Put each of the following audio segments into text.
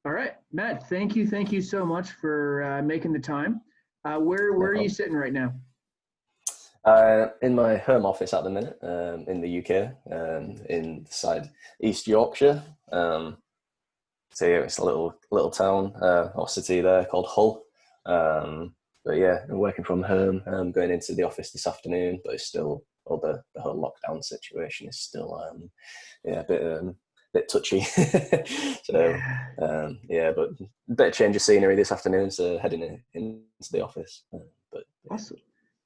All right, Matt, thank you so much for making the time. Where No are you problem. sitting right now? In my home office at the minute, in the UK, inside East Yorkshire. So yeah, it's a little town or city there called Hull. But yeah, I'm working from home. I'm going into the office this afternoon, but it's still all the whole lockdown situation is still yeah, a bit touchy. So Yeah, yeah, but a bit of change of scenery this afternoon, so heading into the office. But yeah. awesome.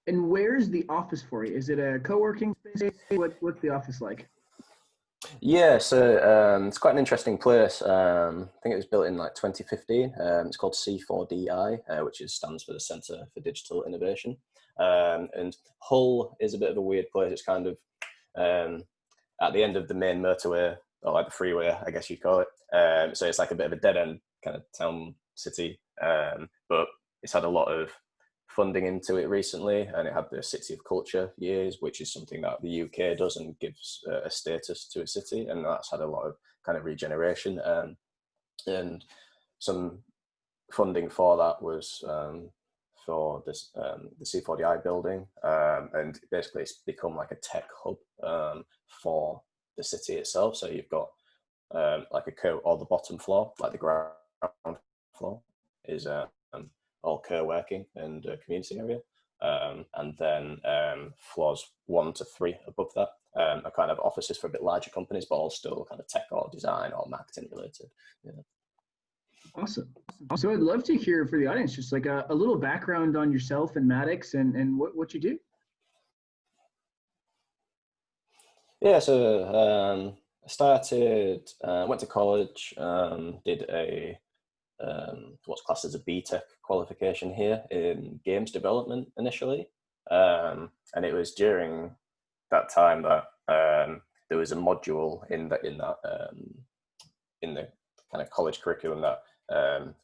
And where's the office for you? Is it a co-working space? What's the office like? Yeah, so it's quite an interesting place. I think it was built in like 2015. It's called C4DI, which stands for the Centre for Digital Innovation. And Hull is a bit of a weird place. It's kind of um, at the end of the main motorway, or like the freeway, I guess you'd call it. So it's like a bit of a dead end kind of town city, but it's had a lot of funding into it recently, and it had the City of Culture years, which is something that the UK does and gives a status to a city, and that's had a lot of kind of regeneration and some funding for that was for this the C40I building, and basically it's become like a tech hub for the city itself. So you've got like a or the bottom floor, like the ground floor, is all co-working and a community area. And then floors 1 to 3 above that are kind of offices for a bit larger companies, but all still kind of tech or design or marketing related. Yeah. Awesome. So I'd love to hear for the audience just like a little background on yourself and Maddox and what you do. Yeah, so I started, went to college, did a what's classed as a BTEC qualification here in games development initially, and it was during that time that there was a module in the kind of college curriculum that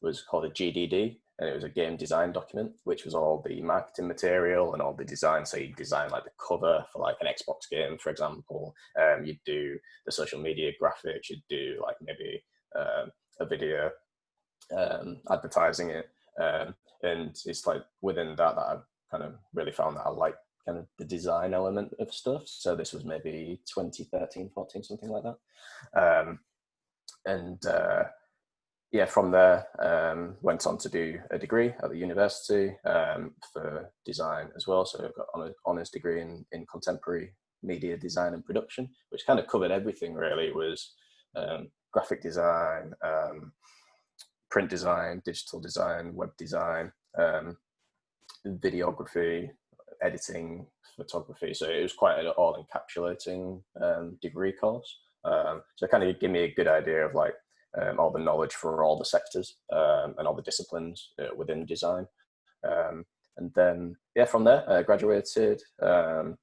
was called a GDD, and it was a game design document, which was all the marketing material and all the design. So you design like the cover for like an Xbox game, for example. You'd do the social media graphics. You'd do like maybe a video advertising it, and it's like within that I kind of really found that I like kind of the design element of stuff. So this was maybe 2013, 14, something like that. And yeah, from there, went on to do a degree at the university for design as well. So I've got an honours degree in contemporary media design and production, which kind of covered everything really. It was graphic design, print design, digital design, web design, videography, editing, photography. So it was quite an all encapsulating degree course. So it kind of gave me a good idea of like all the knowledge for all the sectors and all the disciplines within design. And then, yeah, from there, I graduated and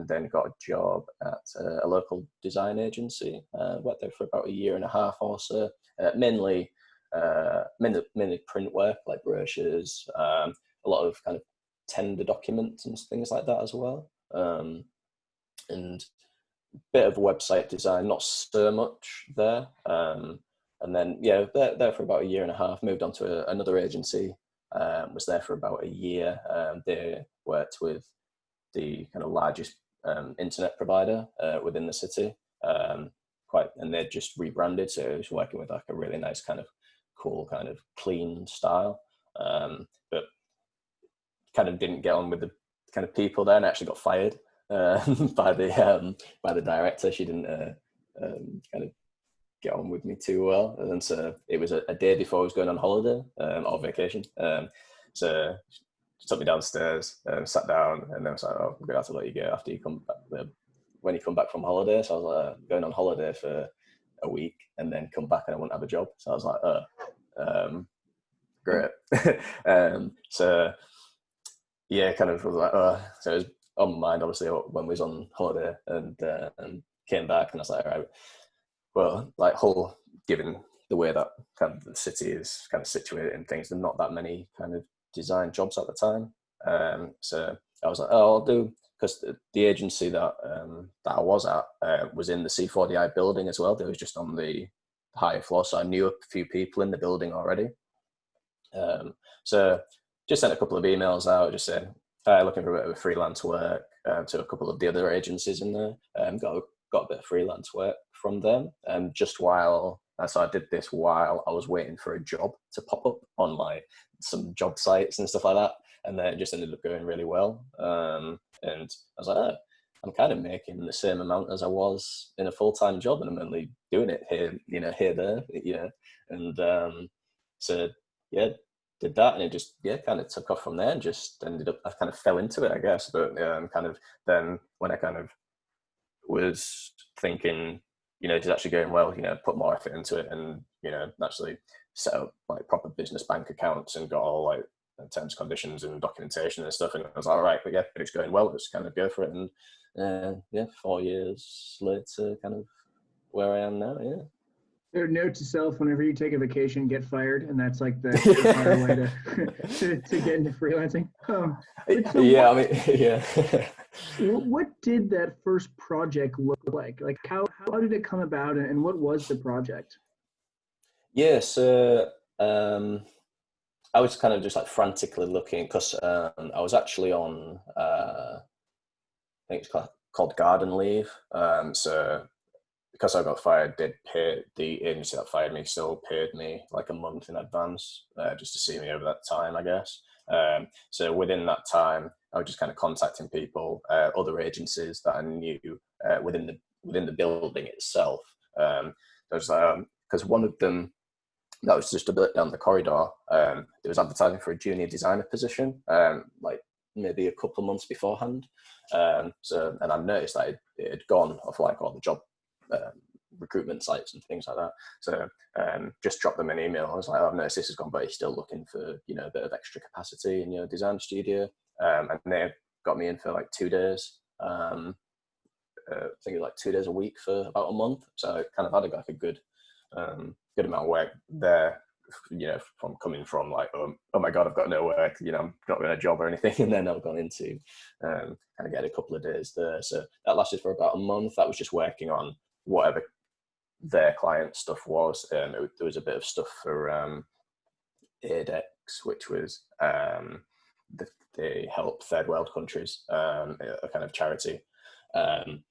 then got a job at a local design agency. Worked there for about a year and a half or so, mainly print work like brochures, a lot of kind of tender documents and things like that as well. And bit of website design, not so much there. And then, yeah, there for about a year and a half, moved on to another agency, was there for about a year. They worked with the kind of largest internet provider within the city. And they'd just rebranded, so I was working with like a really nice kind of cool, kind of clean style. But kind of didn't get on with the kind of people there, and actually got fired by the director. She didn't kind of get on with me too well, and so it was a day before I was going on holiday or vacation. So she took me downstairs, sat down, and then I was like, "Oh, I'm gonna have to let you go after you come back." When you come back from holiday, so I was like, going on holiday for a week and then come back and I wouldn't have a job. So I was like, great. So yeah, kind of was like, so it was on my mind obviously when we was on holiday and came back, and I was like, all right, well, like Hull, given the way that kind of the city is kind of situated and things, there's not that many kind of design jobs at the time. So I was like, oh, I'll do, because the agency that I was at was in the C40I building as well. They was just on the higher floor, so I knew a few people in the building already. So just sent a couple of emails out, just saying, looking for a bit of freelance work to a couple of the other agencies in there. Got a bit of freelance work from them. So I did this while I was waiting for a job to pop up on like some job sites and stuff like that. And then it just ended up going really well. And I was like, oh, I'm kind of making the same amount as I was in a full-time job, and I'm only doing it here, there. And so yeah, did that, and it just kind of took off from there, and just ended up, I kind of fell into it, I guess. But kind of then when I kind of was thinking, it's actually going well, put more effort into it, and actually set up like proper business bank accounts and got all like terms, conditions, and documentation and stuff. And I was like, all right, but it's going well. Let's kind of go for it. And 4 years later, kind of where I am now. Yeah. There, note to self: whenever you take a vacation, get fired, and that's like the surefire way to get into freelancing. What did that first project look like? Like how did it come about, and what was the project? Yeah, so I was kind of just like frantically looking, because I was actually on I think it's called garden leave. So because I got fired, the agency that fired me still paid me like a month in advance, just to see me over that time, I guess. So within that time, I was just kind of contacting people, other agencies that I knew within the building itself. Because one of them that was just a bit down the corridor, it was advertising for a junior designer position, like maybe a couple of months beforehand. And I noticed that it had gone off like all the job recruitment sites and things like that. So just dropped them an email. I was like, I've noticed this has gone, but you're still looking for, a bit of extra capacity in your design studio. And they got me in for like 2 days. I think it was like 2 days a week for about a month. So I kind of had like a good amount of work there, from coming from like, oh my God, I've got no work, I'm not in a job or anything. And then I've gone into kind of get a couple of days there. So that lasted for about a month. That was just working on whatever their client stuff was. There was a bit of stuff for AIDEX, which was they help third world countries, a kind of charity. And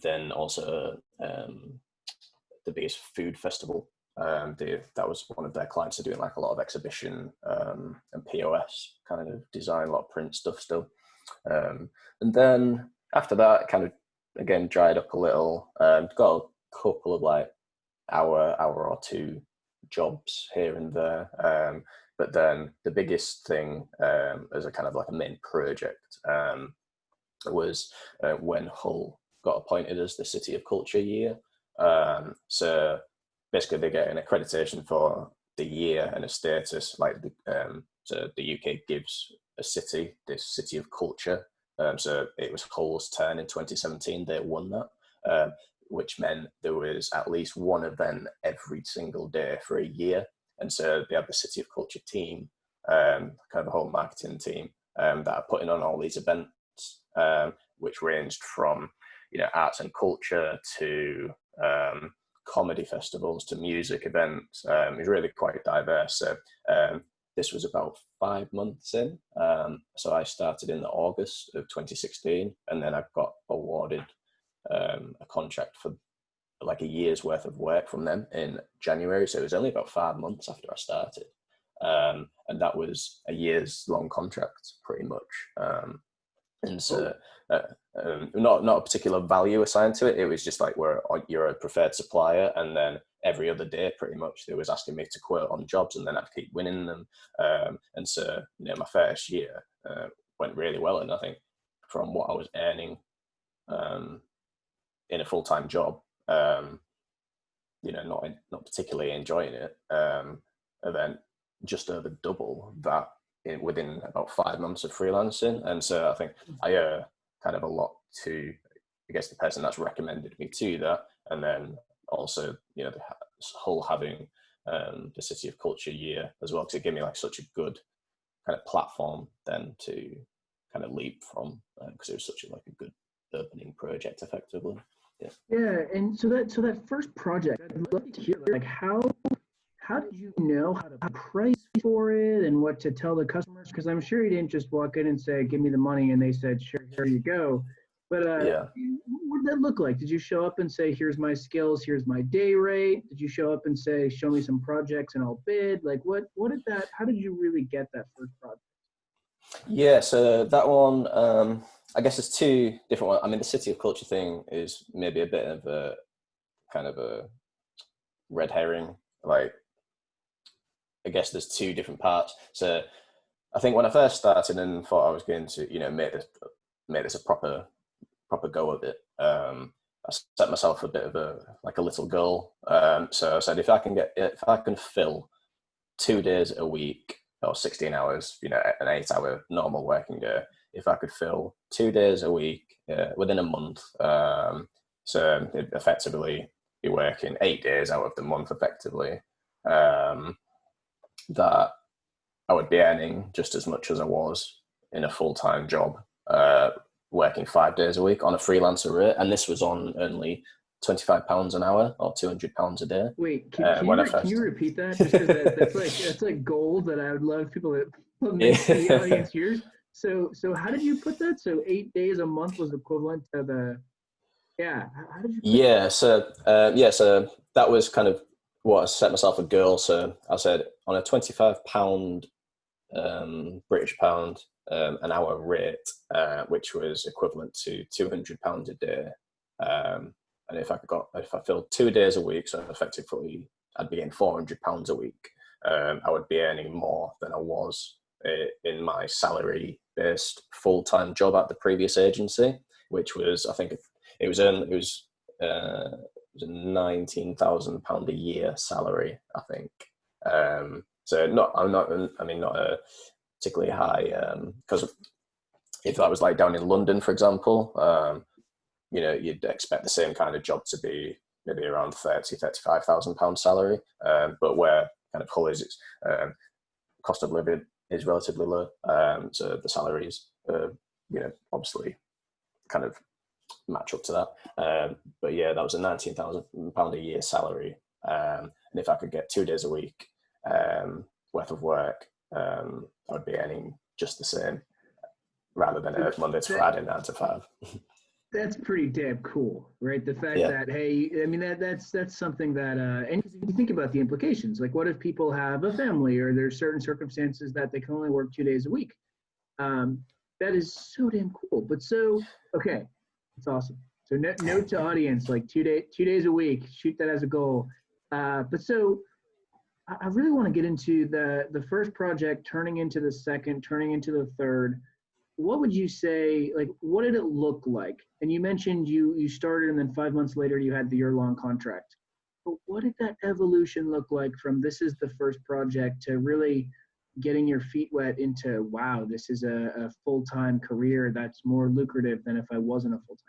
then also the biggest food festival. That was one of their clients. Are doing like a lot of exhibition and POS kind of design, a lot of print stuff still. And then after that, kind of again dried up a little. Got a couple of like hour or two jobs here and there. But then the biggest thing as a kind of like a main project was when Hull got appointed as the City of Culture year. So basically they get an accreditation for the year and a status, like so the UK gives a city this City of Culture. So it was Hull's turn in 2017. They won that, which meant there was at least one event every single day for a year. And so they had the City of Culture team, kind of a whole marketing team, that are putting on all these events, which ranged from arts and culture to comedy festivals to music events. It was really quite diverse. So this was about 5 months in. So I started in August of 2016, and then I got awarded a contract for like a year's worth of work from them in January. So it was only about 5 months after I started. And that was a year's long contract pretty much. And so not a particular value assigned to it. It was just like you're a preferred supplier, and then every other day pretty much they was asking me to quote on jobs, and then I'd keep winning them. And so my first year went really well, and I think from what I was earning in a full-time job, not particularly enjoying it, and then just over double that within about 5 months of freelancing. And so I think I owe kind of a lot to, I guess, the person that's recommended me to that, and then also the whole having the City of Culture year as well, because it gave me like such a good kind of platform then to kind of leap from, because it was such a good opening project effectively. Yeah, and so that first project, I'd love to hear like how did you know how to price for it and what to tell the customers? Because I'm sure you didn't just walk in and say, "Give me the money," and they said, "Sure, here you go." But Yeah. what did that look like? Did you show up and say, "Here's my skills, here's my day rate"? Did you show up and say, "Show me some projects and I'll bid"? Like what did that? How did you really get that first project? Yeah, so that one, I guess there's two different ones. I mean, the City of Culture thing is maybe a bit of a kind of a red herring. Like, I guess there's two different parts. So I think when I first started and thought I was going to, make this a proper go of it, I set myself a bit of a little goal. So I said, if I can fill 2 days a week or 16 hours, an 8 hour normal working day, if I could fill 2 days a week within a month, so it'd effectively be working 8 days out of the month effectively, that I would be earning just as much as I was in a full-time job, working 5 days a week on a freelancer rate. And this was on only £25 an hour or £200 a day. Wait, can you repeat that? Just because that's like gold that I would love people to mention the audience here. So how did you put that? So 8 days a month was equivalent to the yeah. How did you put that? So that was kind of what I set myself a goal. So I said on a £25 British pound an hour rate, which was equivalent to £200 a day. And if I filled 2 days a week, so effectively I'd be getting £400 a week. I would be earning more than I was in my salary-based full-time job at the previous agency, which was, I think, it was £19,000 a year salary, I think. So not a particularly high, because if that was like down in London, for example, you'd expect the same kind of job to be maybe around £35,000 salary, but where kind of Hull is, it's cost of living is relatively low, so the salaries, obviously kind of match up to that. But yeah, that was a £19,000 a year salary, and if I could get 2 days a week worth of work, I would be earning just the same rather than a Monday to That, Friday 9 to 5. that's pretty damn cool, right? The fact Yeah. that hey, I mean that's something that and you think about the implications. Like, what if people have a family or there's certain circumstances that they can only work 2 days a week? Um, that is so damn cool. But so okay, it's awesome. So note to audience, like 2 days a week, shoot that as a goal. But so I really want to get into the first project turning into the second, turning into the third. What would you say, like, what did it look like? And you mentioned you started and then 5 months later you had the year-long contract. But what did that evolution look like from this is the first project to really getting your feet wet into, wow, this is a full-time career that's more lucrative than if I wasn't a full-time?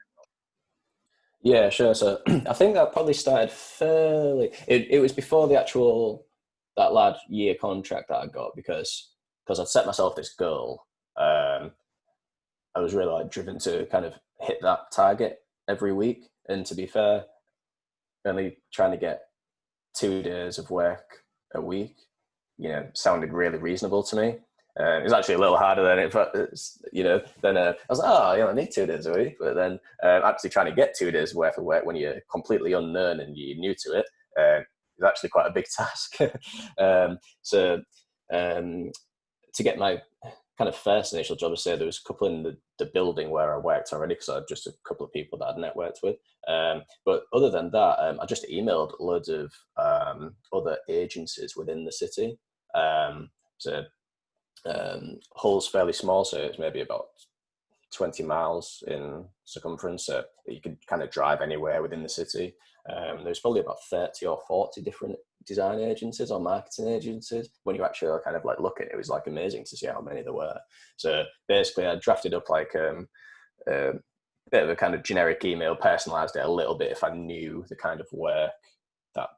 Yeah, sure. So I think that probably started fairly. It was before the actual that lad year contract that I got because I'd set myself this goal. I was really like driven to kind of hit that target every week. And to be fair, only trying to get 2 days of work a week, sounded really reasonable to me. It was actually a little harder than then I was like, oh, I need 2 days a week. But then actually trying to get 2 days worth of work when you're completely unknown and you're new to it is actually quite a big task. So to get my kind of first initial job, I say there was a couple in the building where I worked already because I had just a couple of people that I'd networked with. But other than that, I just emailed loads of other agencies within the city. So Hull's fairly small, so it's maybe about 20 miles in circumference, so you could kind of drive anywhere within the city. There's probably about 30 or 40 different design agencies or marketing agencies. When you actually kind of like look at it, it was like amazing to see how many there were. So basically I drafted up like a bit of a kind of generic email, personalized it a little bit if I knew the kind of work that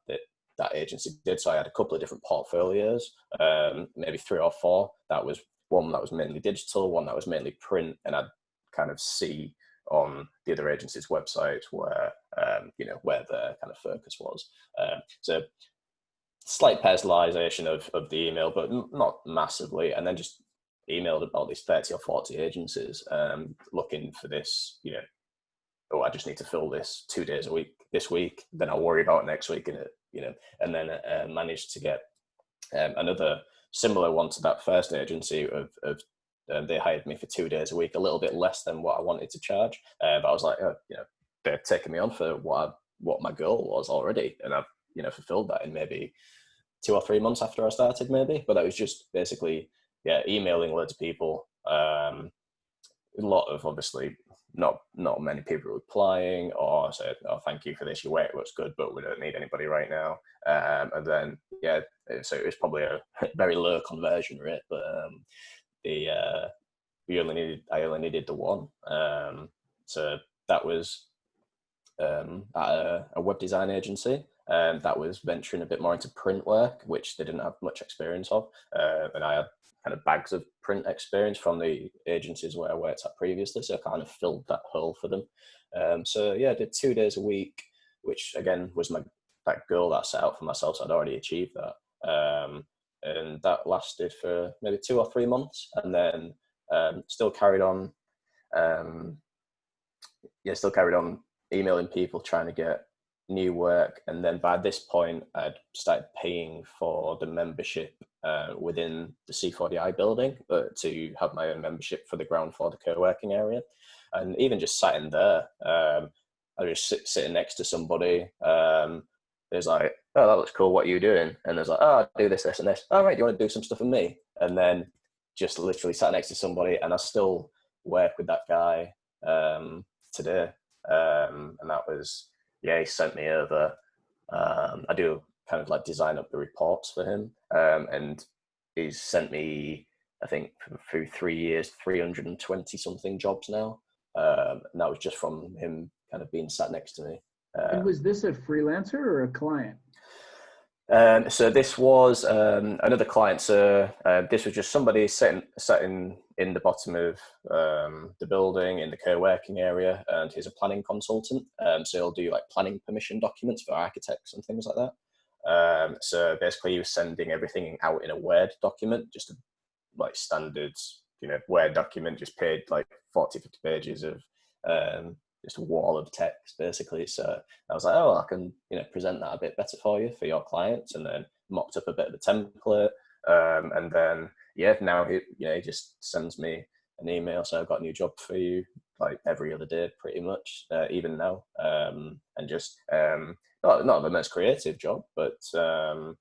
agency did. So I had a couple of different portfolios, maybe 3 or 4. That was one that was mainly digital, one that was mainly print, and I'd kind of see on the other agency's website where, where their kind of focus was. So slight personalization of the email, but not massively. And then just emailed about these 30 or 40 agencies looking for this, oh, I just need to fill this 2 days a week this week, then I'll worry about it next week, and then managed to get another similar one to that first agency of they hired me for 2 days a week, a little bit less than what I wanted to charge. But I was like, they're taking me on for what my goal was already. And I've, fulfilled that in maybe 2 or 3 months after I started, maybe. But that was just basically, emailing loads of people. A lot of, obviously, not many people replying or said, oh, thank you for this, your work looks good, but we don't need anybody right now. And then, so it was probably a very low conversion rate, but I only needed the one. So that was at a web design agency. That was venturing a bit more into print work, which they didn't have much experience of. And I had kind of bags of print experience from the agencies where I worked at previously, so I kind of filled that hole for them. I did 2 days a week, which again was that goal that I set out for myself, so I'd already achieved that. And that lasted for maybe 2 or 3 months, and then still carried on emailing people, trying to get new work. And then by this point, I'd started paying for the membership within the C4DI building to have my own membership for the ground floor, the co-working area. And even just sat in there, I was just sitting next to somebody. There's like, oh, that looks cool, what are you doing? And there's like, oh, I do this, this, and this. Oh, right, do you want to do some stuff with me? And then just literally sat next to somebody, and I still work with that guy today. And that was, he sent me over. I do kind of like design up the reports for him. And he's sent me, I think, through 3 years, 320 something jobs now. And that was just from him kind of being sat next to me. And was this a freelancer or a client? So this was another client. So this was just somebody sitting in the bottom of the building in the co-working area, and he's a planning consultant. So he'll do like planning permission documents for architects and things like that. So basically, he was sending everything out in a Word document, just a like standard, Word document, just paid like 40, 50 pages of just a wall of text, basically. So I was like, oh, I can, present that a bit better for you, for your clients, and then mocked up a bit of a template. And then, now he just sends me an email. So I've got a new job for you, like every other day, pretty much, even now. And just, not the most creative job, but, for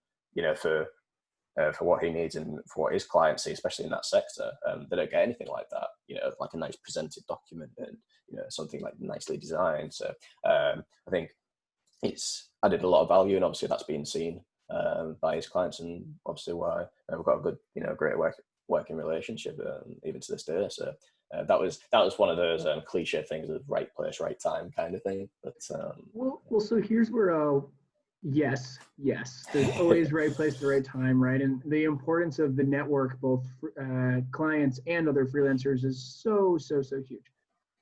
what he needs and for what his clients see, especially in that sector, they don't get anything like that, like a nice presented document and, something like nicely designed. So I think it's added a lot of value, and obviously that's been seen by his clients, and obviously why we've got a good, great working relationship even to this day. So that was one of those cliche things of right place, right time kind of thing. But well, so here's where yes, there's always right place at the right time, right? And the importance of the network, both clients and other freelancers, is so huge.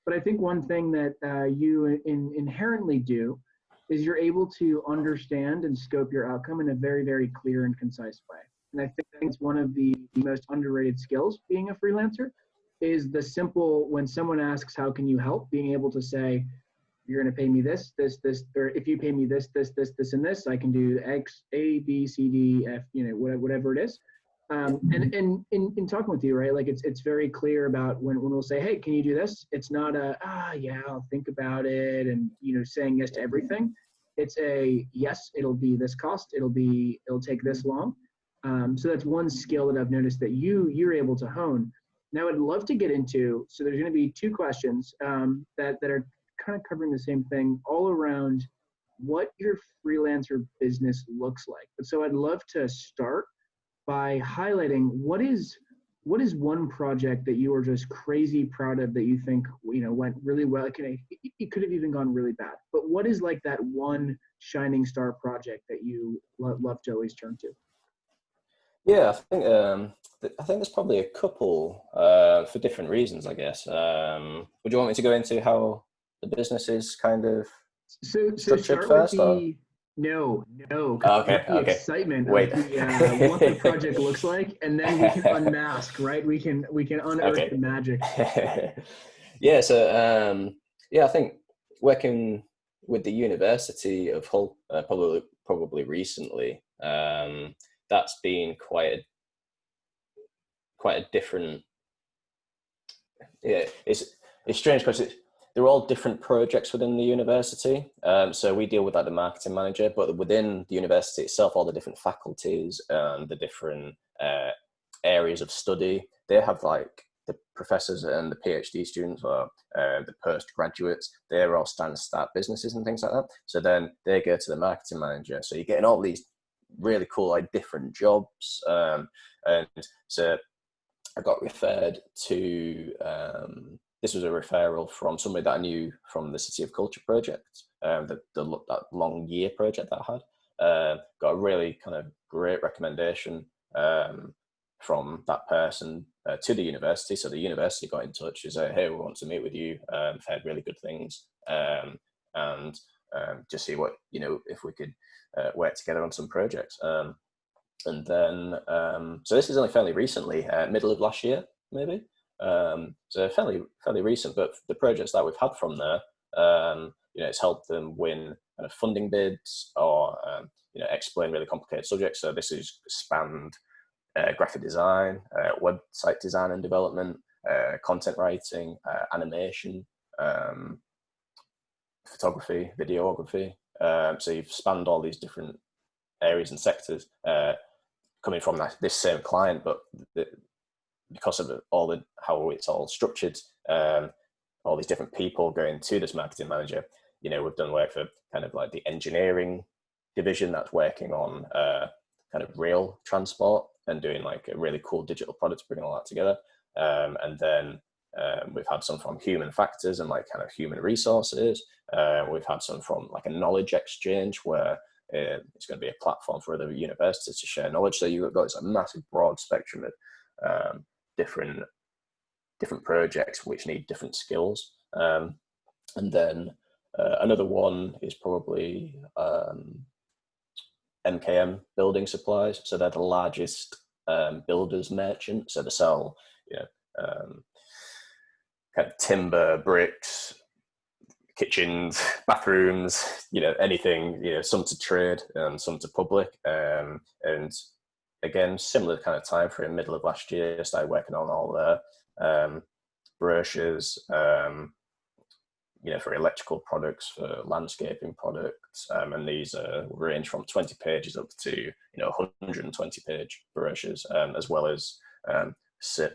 But I think one thing that you inherently do is you're able to understand and scope your outcome in a very, very clear and concise way. And I think it's one of the most underrated skills being a freelancer is the simple, when someone asks, how can you help, being able to say, you're going to pay me this, or if you pay me this, and this, I can do X, A, B, C, D, F, whatever it is. And in talking with you, right, like it's very clear about when we'll say, hey, can you do this? It's not I'll think about it, and saying yes to everything. It's a yes, it'll be this cost, it'll take this long. So that's one skill that I've noticed that you're able to hone. Now I'd love to get into, so there's going to be 2 questions that are kind of covering the same thing all around what your freelancer business looks like. But so I'd love to start by highlighting what is one project that you are just crazy proud of that you think went really well. It could have even gone really bad, but what is like that one shining star project that you love to always turn to? Yeah, I think there's probably a couple for different reasons, I guess. Would you want me to go into how the business is kind of So structured start with first, or? the no, no, because Oh, I want okay, the okay. excitement of Wait. the what the project looks like, and then we can unmask, right? We can unearth Okay. the magic. Yeah, so yeah, I think working with the University of Hull, probably recently, that's been quite a different. Yeah, it's strange because they're all different projects within the university. So we deal with like the marketing manager, but within the university itself, all the different faculties and the different areas of study, they have like the professors and the PhD students or the postgraduates. They're all starting to start businesses and things like that. So then they go to the marketing manager. So you're getting all these really cool like different jobs, and so I got referred to. This was a referral from somebody that I knew from the City of Culture project, that long year project that I had. Got a really kind of great recommendation from that person to the university. So the university got in touch and said, "Hey, we want to meet with you. I've heard really good things, and just see what if we could work together on some projects." And then so this is only fairly recently, middle of last year maybe, so fairly recent, but the projects that we've had from there, it's helped them win kind of funding bids or explain really complicated subjects. So this is spanned graphic design, website design and development, content writing, animation, um, photography, videography. So you've spanned all these different areas and sectors, coming from this same client, but because of how it's all structured, all these different people going to this marketing manager. We've done work for kind of like the engineering division that's working on kind of rail transport and doing like a really cool digital product, bringing all that together. And then we've had some from human factors and like kind of human resources. We've had some from like a knowledge exchange where it's going to be a platform for other universities to share knowledge. So you've got this massive broad spectrum of different projects which need different skills. And then another one is probably MKM Building Supplies. So they're the largest builders merchant. So they sell, kind of timber, bricks, kitchens, bathrooms, anything, some to trade and some to public. And again, similar kind of time frame, middle of last year, started working on all the brochures, for electrical products, for landscaping products. And these range from 20 pages up to, 120 page brochures, as well as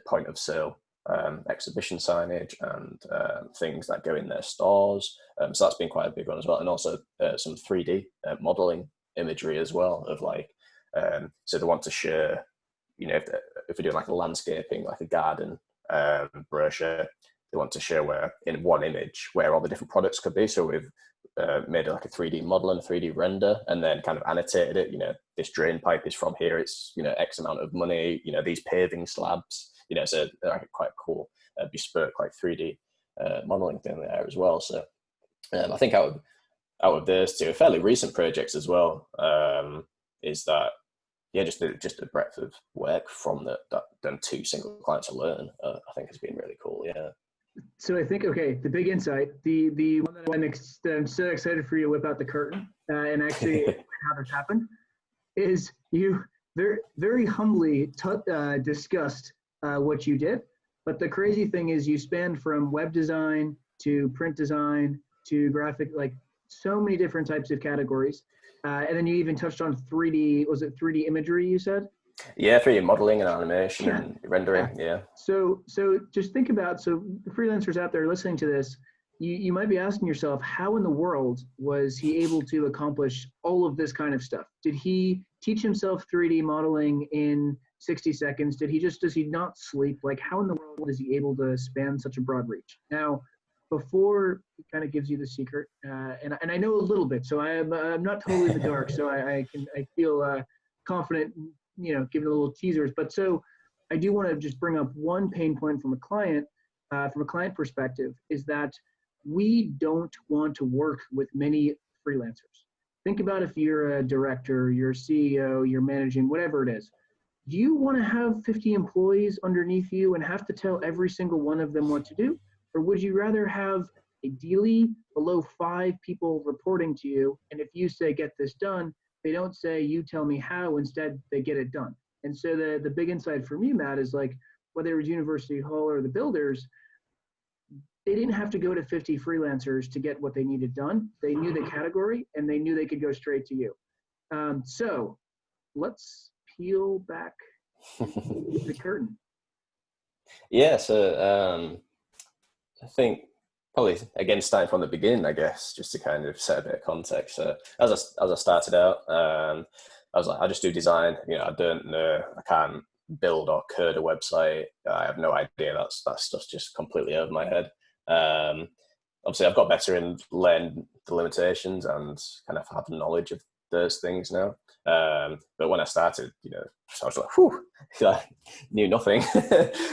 point of sale exhibition signage and things that go in their stores. So that's been quite a big one as well. And also some 3D modeling imagery as well of like, so they want to share, if we're doing like a landscaping, like a garden brochure, they want to share where in one image where all the different products could be. So we've made like a 3D model and a 3D render, and then kind of annotated it. This drain pipe is from here. It's X amount of money. These paving slabs. So like quite cool bespoke like 3D modeling thing there as well. So I think out of those two, fairly recent projects as well, is that just the breadth of work from them two single clients alone, I think has been really cool. Yeah. So I think the big insight, the one that I'm so excited for you to whip out the curtain and actually how this happened is you very very humbly discussed what you did, but the crazy thing is you spanned from web design to print design to graphic, like so many different types of categories, and then you even touched on 3D. Was it 3D imagery? You said. Yeah, 3D modeling and animation Yeah. and rendering. Yeah. So just think about, so the freelancers out there listening to this, you might be asking yourself, how in the world was he able to accomplish all of this kind of stuff? Did he teach himself 3D modeling in 60 seconds? Does he not sleep? Like, how in the world is he able to span such a broad reach? Now, before he kind of gives you the secret, and I know a little bit, so I'm not totally in the dark, so I feel confident giving a little teasers. But so I do want to just bring up one pain point from a client perspective, is that we don't want to work with many freelancers. Think about if you're a director, you're a CEO, you're managing, whatever it is. Do you want to have 50 employees underneath you and have to tell every single one of them what to do? Or would you rather have ideally below 5 people reporting to you, and if you say get this done, they don't say you tell me how, instead they get it done. And so the big insight for me, Matt, is like, whether it was University Hall or the builders, they didn't have to go to 50 freelancers to get what they needed done. They knew the category and they knew they could go straight to you. So let's peel back the curtain. Yeah, so I think probably again starting from the beginning, I guess, just to kind of set a bit of context. So as I started out, I was like, I just do design. I don't know, I can't build or code a website. I have no idea. That stuff's just completely over my head. Obviously, I've got better in learning the limitations and kind of have knowledge of those things now. But when I started, I was like, whew, I knew nothing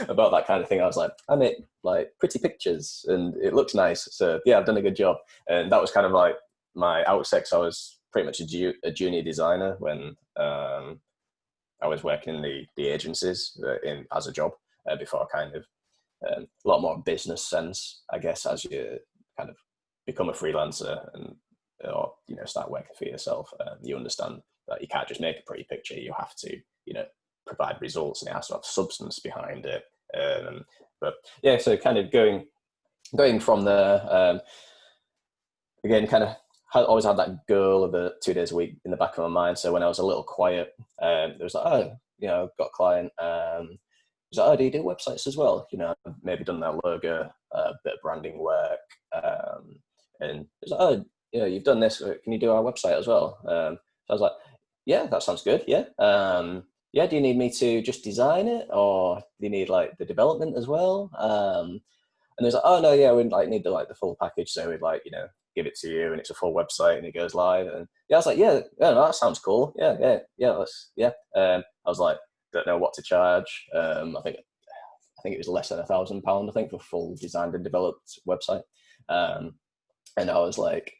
about that kind of thing. I was like, I make like pretty pictures and it looks nice. So yeah, I've done a good job. And that was kind of like my outset. So I was pretty much a junior designer when I was working in the agencies as a job before kind of a lot more business sense, I guess, as you kind of become a freelancer and or start working for yourself. You understand that you can't just make a pretty picture. You have to provide results, and it has to have substance behind it. But yeah, so kind of going from there, again, kind of always had that goal of the 2 days a week in the back of my mind. So when I was a little quiet, there was like, I've got a client. He's like, oh, do you do websites as well? I've maybe done their logo, a bit of branding work, and he's like, oh, you've done this. Can you do our website as well? So I was like, yeah, that sounds good. Yeah. Yeah. Do you need me to just design it, or do you need like the development as well? And there's like, oh no, yeah, we'd like need the full package. So we'd give it to you, and it's a full website, and it goes live. And yeah, I was like, yeah, no, that sounds cool. Yeah. I was like, don't know what to charge. I think it was less than £1,000, I think, for full designed and developed website. And I was like,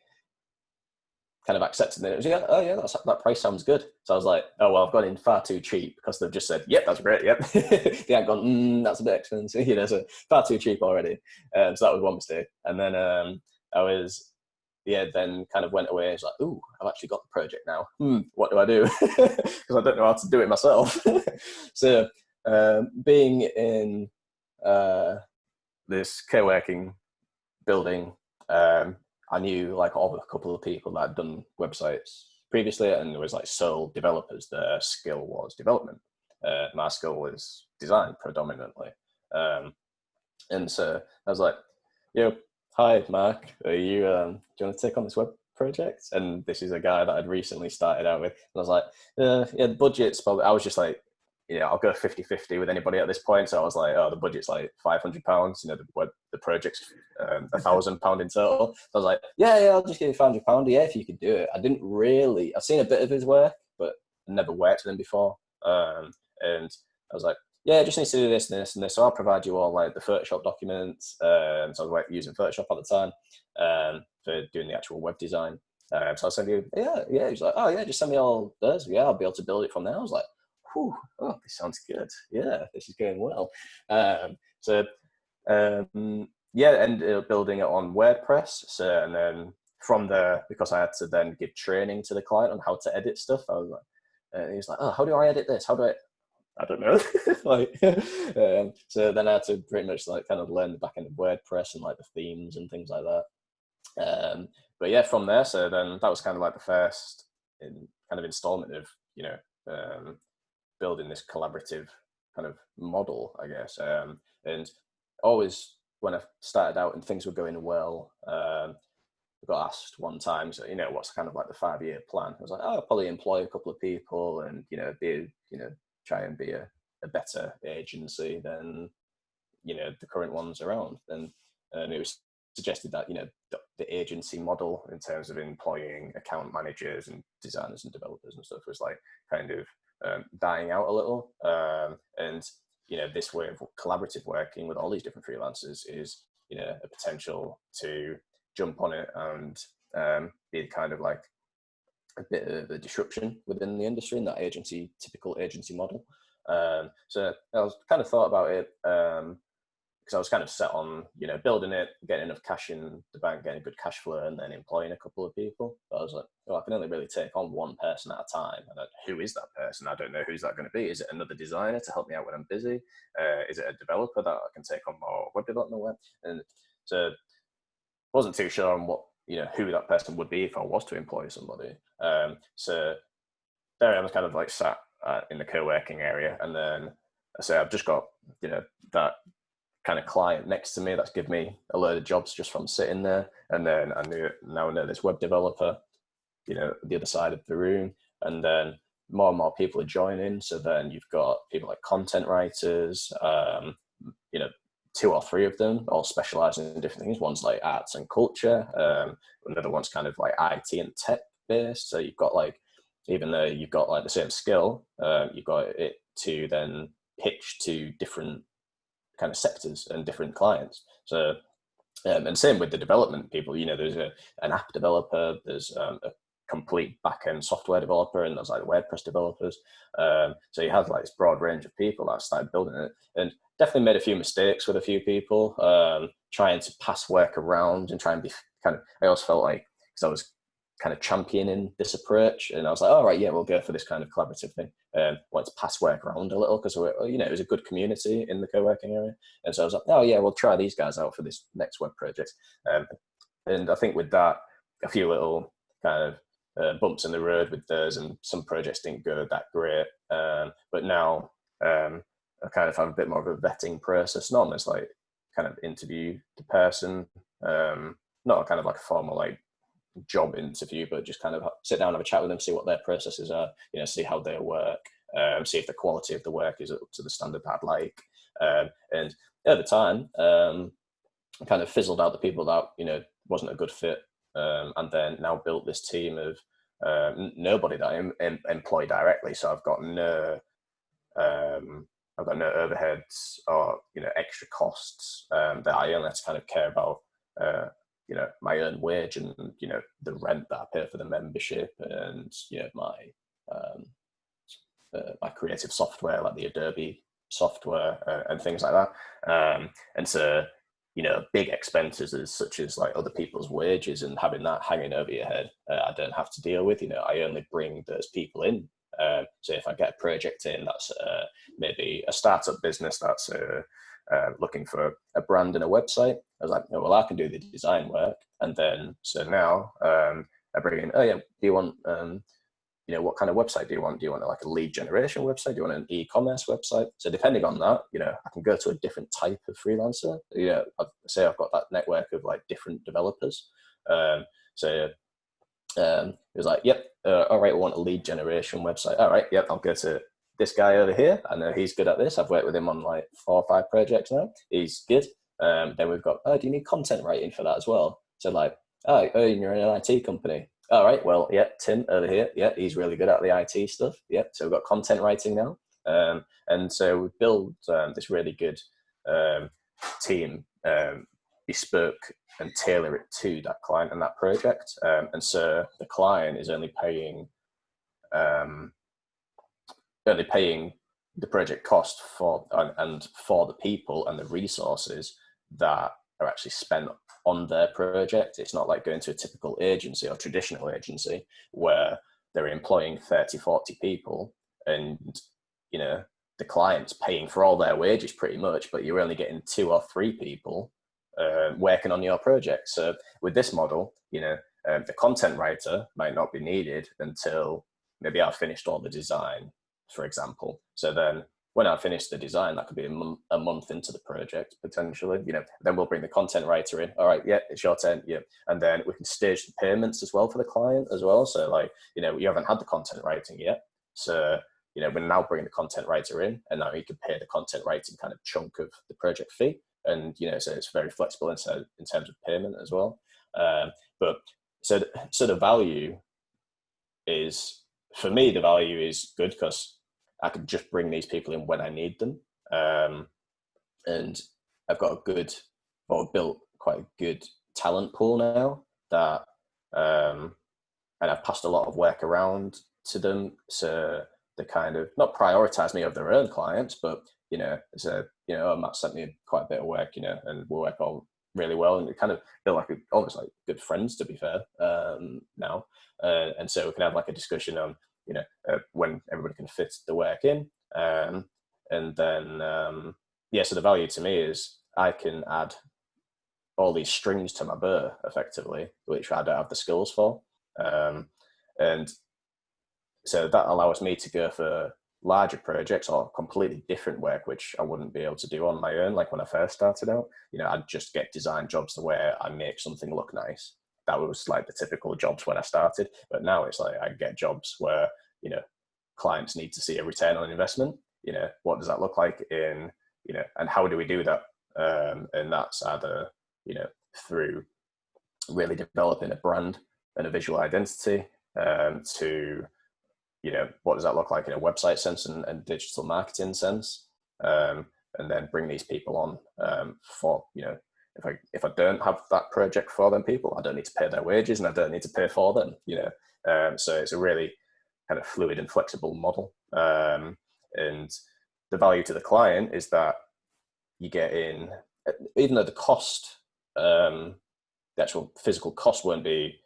kind of accepted it. It was, oh yeah, that price sounds good. So I was like, oh well, I've gone in far too cheap, because they've just said, yep, that's great, yep. They haven't gone, that's a bit expensive, so far too cheap already. So that was one mistake. And then I was, then kind of went away. It's like, ooh, I've actually got the project now. What do I do? Because I don't know how to do it myself. So being in this co-working building, I knew of a couple of people that had done websites previously, and there was sole developers. Their skill was development. My skill was design predominantly. And so I was like, hi, Mark, do you want to take on this web project? And this is a guy that I'd recently started out with. And I was like, yeah, the budget's probably, I was just like, I'll go 50-50 with anybody at this point. So I was like, oh, the budget's like £500. The project's £1,000 in total. So I was like, yeah, I'll just give you £500. Yeah, if you could do it. I've seen a bit of his work, but I never worked with him before. And I was like, yeah, it just needs to do this and this and this. So I'll provide you all the Photoshop documents. So I was using Photoshop at the time for doing the actual web design. So I said, yeah. He's like, oh yeah, just send me all those. Yeah, I'll be able to build it from there. I was like, whew, oh, this sounds good. Yeah, this is going well. Ended up building it on WordPress. So, and then from there, because I had to then give training to the client on how to edit stuff, I was like, he was like, oh, how do I edit this? I don't know. So then I had to pretty much kind of learn the back end of WordPress and the themes and things like that. But yeah, from there, so then that was kind of the first installment of building this collaborative kind of model, I guess. And always when I started out and things were going well, I got asked one time, so what's kind of the 5-year plan? I was like, oh, I'll probably employ a couple of people and try and be a better agency than the current ones around. And it was suggested that, the agency model in terms of employing account managers and designers and developers and stuff was like kind of dying out a little. And, this way of collaborative working with all these different freelancers is, a potential to jump on it and be kind of like a bit of a disruption within the industry in that typical agency model. So I was kind of thought about it because I was kind of set on, building it, getting enough cash in the bank, getting a good cash flow, and then employing a couple of people. But I was like, well, I can only really take on one person at a time. And who is that person? I don't know who's that going to be. Is it another designer to help me out when I'm busy? Is it a developer that I can take on more web development with? And so wasn't too sure on what, who that person would be if I was to employ somebody. So there I was kind of like sat in the co-working area, and then I say I've just got, that kind of client next to me that's given me a load of jobs just from sitting there. And then I know this web developer, the other side of the room, and then more and more people are joining. So then you've got people like content writers, 2 or 3 of them all specializing in different things. One's like arts and culture. Another one's kind of like IT and tech based. So you've got like, even though you've got like the same skill, you've got it to then pitch to different kind of sectors and different clients. So, and same with the development people, there's an app developer, there's a complete back-end software developer, and there's like WordPress developers. So you have like this broad range of people that started building it, and definitely made a few mistakes with a few people, trying to pass work around and try and be I always felt like, because I was kind of championing this approach, and I was like, all right, yeah, we'll go for this kind of collaborative thing. Want to pass work around a little because it was a good community in the co-working area, and so I was like, oh yeah, we'll try these guys out for this next web project. And I think with that, a few little kind of bumps in the road with those, and some projects didn't go that great. But now I kind of have a bit more of a vetting process, not almost like kind of interview the person, not kind of like a formal like job interview, but just kind of sit down, have a chat with them, see what their processes are, see how they work, see if the quality of the work is up to the standard I'd like. And at the time, I kind of fizzled out the people that, wasn't a good fit. And then now built this team of nobody that I employ directly. So I've got no overheads or, extra costs that I only have to kind of care about, my own wage and, the rent that I pay for the membership, and, my creative software, like the Adobe software, and things like that. And so, big expenses such as like other people's wages and having that hanging over your head, I don't have to deal with. I only bring those people in. So if I get a project in that's maybe a startup business that's looking for a brand and a website, I was like, oh, well, I can do the design work. And then, so now I bring in, oh yeah, do you want, what kind of website do you want? Do you want like a lead generation website? Do you want an e-commerce website? So depending on that, I can go to a different type of freelancer. I'd say I've got that network of like different developers. So it was like, yep, all right, we want a lead generation website. All right, yep, I'll go to this guy over here. I know he's good at this. I've worked with him on like 4 or 5 projects now. He's good. Then we've got, oh, do you need content writing for that as well? So like, oh, you're in an IT company. All right, well, yeah, Tim over here. Yeah, he's really good at the IT stuff. Yeah, so we've got content writing now. And so we built this really good team, bespoke and tailor it to that client and that project. And so the client is only paying the project cost for the people and the resources that are actually spent on their project. It's not like going to a typical agency or traditional agency where they're employing 30, 40 people and, the client's paying for all their wages pretty much, but you're only getting 2 or 3 people working on your project. So with this model, the content writer might not be needed until maybe I've finished all the design, for example. So then when I finish the design, that could be a month into the project, potentially, then we'll bring the content writer in. All right, yeah, it's your turn. Yeah. And then we can stage the payments as well for the client as well. So like, you haven't had the content writing yet. So, we're now bringing the content writer in, and now you can pay the content writing kind of chunk of the project fee. and so it's very flexible in terms of payment as well. But so the value is, for me, the value is good because I can just bring these people in when I need them, and I've got built quite a good talent pool now that, and I've passed a lot of work around to them, so they kind of not prioritize me over their own clients, but Matt sent me quite a bit of work, and we work all really well, and it kind of feel like almost like good friends, to be fair, now, and so we can have like a discussion on when everybody can fit the work in, and then so the value to me is I can add all these strings to my bow effectively, which I don't have the skills for, and so that allows me to go for larger projects or completely different work, which I wouldn't be able to do on my own. Like when I first started out, I'd just get design jobs where I make something look nice. That was like the typical jobs when I started. But now it's like I get jobs where, clients need to see a return on investment. What does that look like and how do we do that? And that's either, through really developing a brand and a visual identity, to what does that look like in a website sense and digital marketing sense, and then bring these people on, for if I don't have that project for them people, I don't need to pay their wages and I don't need to pay for them, so it's a really kind of fluid and flexible model, and the value to the client is that you get in, even though the cost, the actual physical cost won't be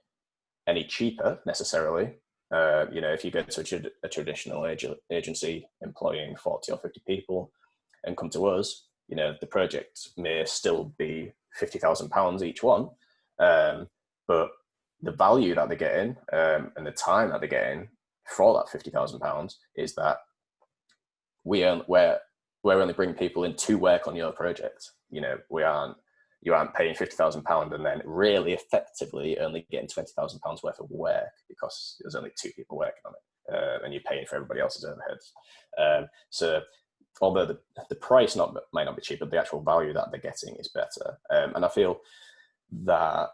any cheaper necessarily. If you go to a traditional agency employing 40 or 50 people and come to us, the project may still be £50,000 each one, but the value that they're getting, and the time that they're getting for that £50,000 is that we're only bringing people in to work on your project. You aren't paying £50,000 and then really effectively only getting £20,000 worth of work because there's only 2 people working on it, and you're paying for everybody else's overheads. So although the price might not be cheap, but the actual value that they're getting is better. And I feel that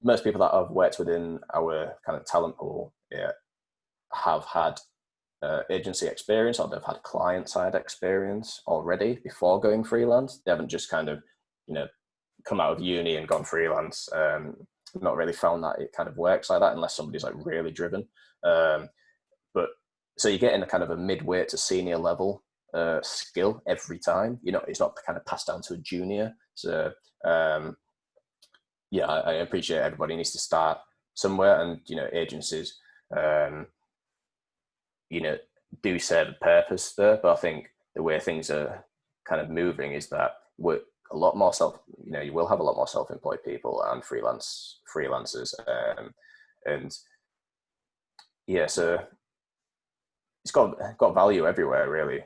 most people that I've worked within our kind of talent pool have had agency experience, or they've had client side experience already before going freelance. They haven't just kind of come out of uni and gone freelance. Not really found that it kind of works like that unless somebody's like really driven. But so you get in a kind of a mid-weight to senior level skill every time. It's not kind of passed down to a junior. So I appreciate everybody needs to start somewhere, and agencies do serve a purpose there. But I think the way things are kind of moving is that we're a lot more you will have a lot more self-employed people and freelancers, and so it's got value everywhere, really.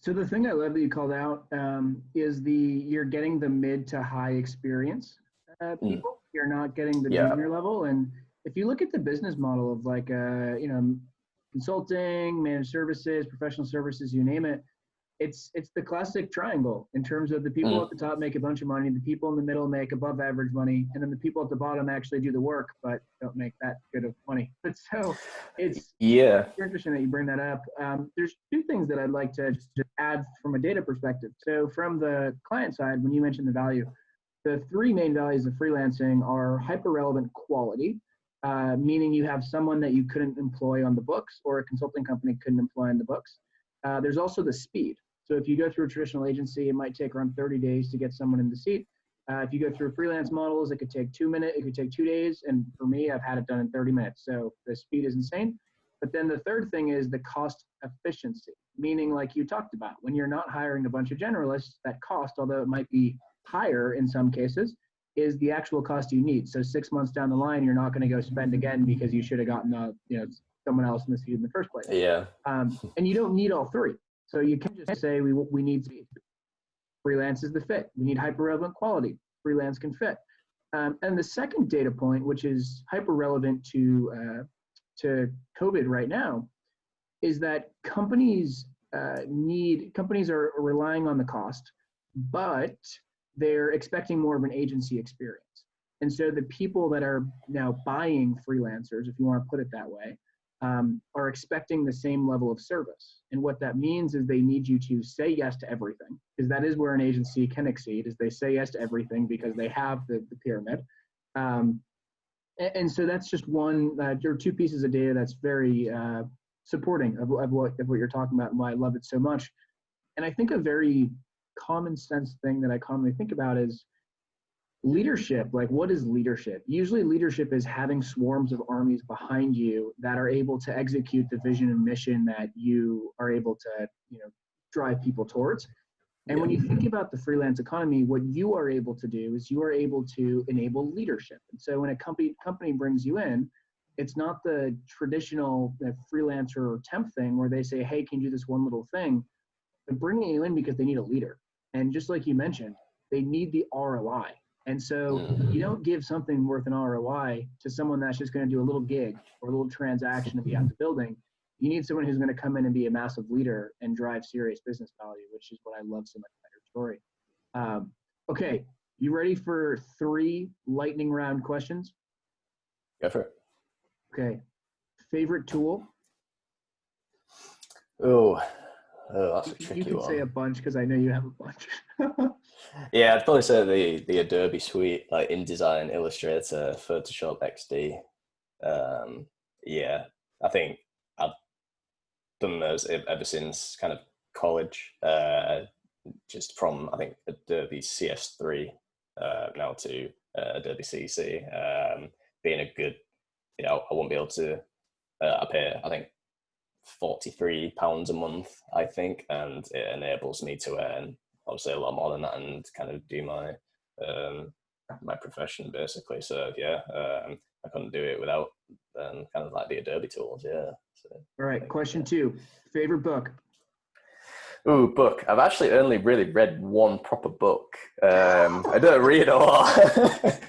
So the thing I love that you called out is you're getting the mid to high experience people. You're not getting the junior level. And if you look at the business model of like consulting, managed services, professional services, you name it, it's the classic triangle in terms of the people at the top make a bunch of money, the people in the middle make above average money, and then the people at the bottom actually do the work but don't make that good of money. But so it's interesting that you bring that up. There's 2 things that I'd like to just add from a data perspective. So from the client side, when you mentioned the value, the 3 main values of freelancing are hyper relevant quality, meaning you have someone that you couldn't employ on the books or a consulting company couldn't employ on the books. There's also the speed. So if you go through a traditional agency, it might take around 30 days to get someone in the seat. If you go through freelance models, it could take 2 minutes, it could take 2 days. And for me, I've had it done in 30 minutes. So the speed is insane. But then the third thing is the cost efficiency, meaning like you talked about, when you're not hiring a bunch of generalists, that cost, although it might be higher in some cases, is the actual cost you need. So 6 months down the line, you're not going to go spend again because you should have gotten someone else in the seat in the first place. And you don't need all 3. So you can just say we need speed. Freelance is the fit. We need hyper relevant quality. Freelance can fit. And the second data point, which is hyper relevant to COVID right now, is that companies companies are relying on the cost, but they're expecting more of an agency experience. And so the people that are now buying freelancers, if you want to put it that way, are expecting the same level of service. And what that means is they need you to say yes to everything, because that is where an agency can exceed, is they say yes to everything because they have the pyramid. And so that's just one, there are two pieces of data that's very supporting of what you're talking about and why I love it so much. And I think a very common sense thing that I commonly think about is leadership. Like, what is leadership? Usually leadership is having swarms of armies behind you that are able to execute the vision and mission that you are able to, drive people towards. And when you think about the freelance economy, what you are able to do is you are able to enable leadership. And so when a company brings you in, it's not the traditional freelancer or temp thing where they say, hey, can you do this one little thing? They're bringing you in because they need a leader. And just like you mentioned, they need the ROI. And so you don't give something worth an ROI to someone that's just going to do a little gig or a little transaction to be out the building. You need someone who's going to come in and be a massive leader and drive serious business value, which is what I love so much about your story. Okay, you ready for 3 lightning round questions? Go for it. Okay. Favorite tool? Oh, that's a tricky one. You can say a bunch because I know you have a bunch. Yeah, I'd probably say the Adobe suite, like InDesign, Illustrator, Photoshop, XD. Yeah, I think I've done those ever since kind of college. Just from, I think, Adobe CS3 now to Adobe CC. Being a good, I won't be able to. I pay, I think, £43 a month, I think, and it enables me to earn obviously a lot more than that and kind of do my my profession basically. So yeah, I couldn't do it without kind of like the Adobe tools. Yeah. So, all right, question 2. Favorite book? Ooh, book. I've actually only really read one proper book. I don't read a lot.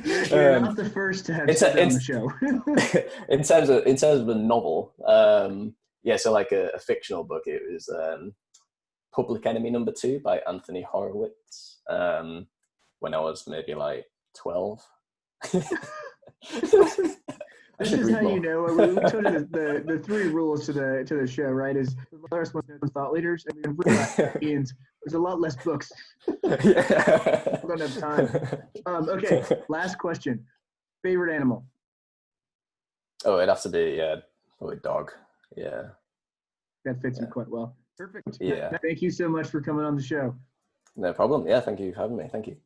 You're not the first to have said that on the show. in terms of a novel, yeah, so like a fictional book, it was Public Enemy #2 by Anthony Horowitz. When I was maybe like 12. This is how you know. We told you the 3 rules to the show, right? Is there's thought leaders, and there's a lot less books. Yeah. We don't have time. Okay, last question. Favorite animal? Oh, it'd have to be probably dog. Yeah. That fits you quite well. Perfect. Yeah. Thank you so much for coming on the show. No problem. Yeah, thank you for having me. Thank you.